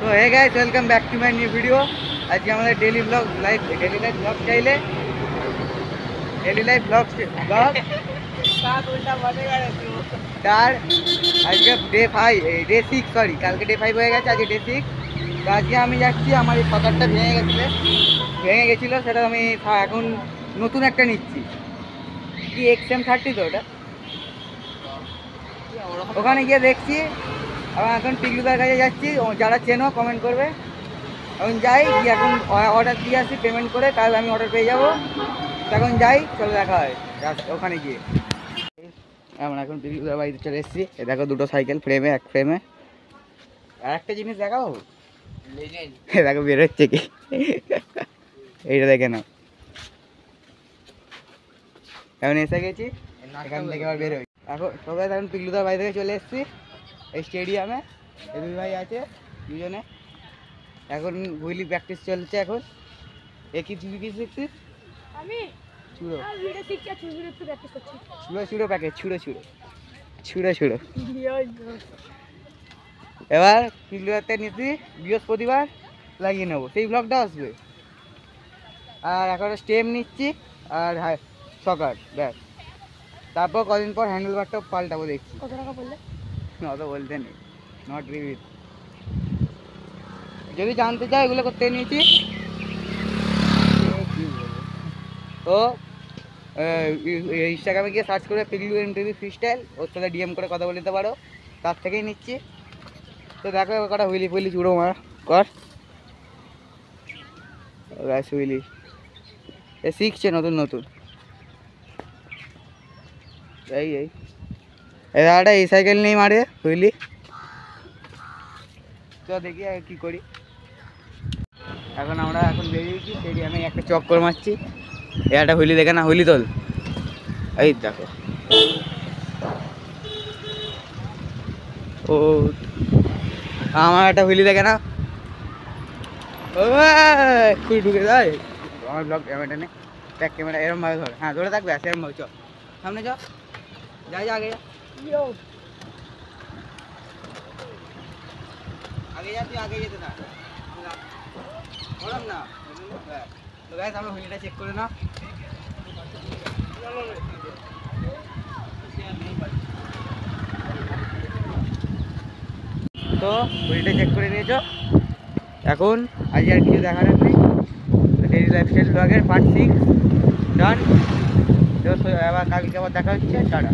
Hey guys welcome back to my new video. आज के हमारे डेली ब्लॉग चाइले डेली लाइफ ब्लॉग सात उल्टा बनेगा तार आज के डे 6 सॉरी कल के डे 5 হয়ে গেছে, আজকে ডে 6। তো আজকে আমি যাচ্ছি, আমার এই সকারটা ভেঙে গেছিলো সেটা আমি এখন নতুন একটা নিচ্ছি। কি XM30 তো ওটা, ওখানে গিয়ে দেখছি। এখন টিকলুদার কাছে যাচ্ছি, যারা চেনো কমেন্ট করবে। এখন যাই গিয়ে এখন অর্ডার দিয়ে আসি, পেমেন্ট করে কাল আমি অর্ডার পেয়ে যাবো। এখন যাই, চলো দেখা হয় ওখানে গিয়ে। আমরা এখন টিকলুদার বাড়িতে চলে এসেছি। দেখো দুটো সাইকেল ফ্রেমে, এক ফ্রেমে। আর একটা জিনিস দেখাও, দেখো বেরোচ্ছে কি, এইটা দেখে নাও। এখন এসে গেছি, এখান থেকে আবার বেরোই। এখন সবাই এখন টিকলুদার বাড়ি থেকে চলে এসেছি এই স্টেডিয়ামে। এই দুই ভাই আছে দুজনে, এখন হুইলি প্র্যাকটিস চলছে। এখন একই তুই কি শিখছিস? আমি ছুড়ো ভিডিও শিখছি, ছুড়ে একটু প্র্যাকটিস করছি। ছুড়ো প্যাকেট ছুড়ো। এবার টিকলুদারতে নিচ্ছি, বৃহস্পতিবার লাগিয়ে নেবো, সেই ব্লগটা আসবে। আর এখন স্টেম নিচ্ছি আর সকার ব্যাস। তারপর কদিন পর হ্যান্ডেল বারটা পাল্টাবো দেখছি। কত টাকা পড়লে? অত বলতে নেই, নট রিভিল। যদি জানতে চাও এগুলো করতে নিয়েছি তো ইনস্টাগ্রামে গিয়ে সার্চ করে পিগলু MTV ফ্রিস্টাইল, ওর সাথে ডিএম করে কথা বলতে পারো, তার থেকেই নিচ্ছি। তো দেখো কটা হুইলি ফুইলি চুড়ো মার কর, ব্যাস হুইলি এ শিখছে নতুন। এই দাদাটা এই সাইকেল নেই মারে হুইলি। তো দেখি আর কি করি। আমরা এখন বেরিয়েছি স্টেডিয়ামে, একটা চক্কর মারছি। একটা হুইলি দেখে না, হুইলি তোল, এই দেখো। ও আমার একটা হুইলি দেখে না, খুলে ঢুকে যায় আমার ব্লগ ক্যামেরাটা নে, ব্যাক ক্যামেরা এরম ভাবে ধরে, হ্যাঁ ধরে থাকবে, এরম ভাবে। চ সামনে চ, যাই আগে যা, আগে যেতে না বললাম না। তো গাইস আমরা হুইলিটা চেক করে নাও। তো হুইলিটা চেক করে নিয়েছো, এখন আজ আর কিছু দেখানোর নেই। ডেইলি লাইফস্টাইল ব্লগের পার্ট 6 ডান। তো আবার কালকে আবার দেখা হচ্ছে, টাটা।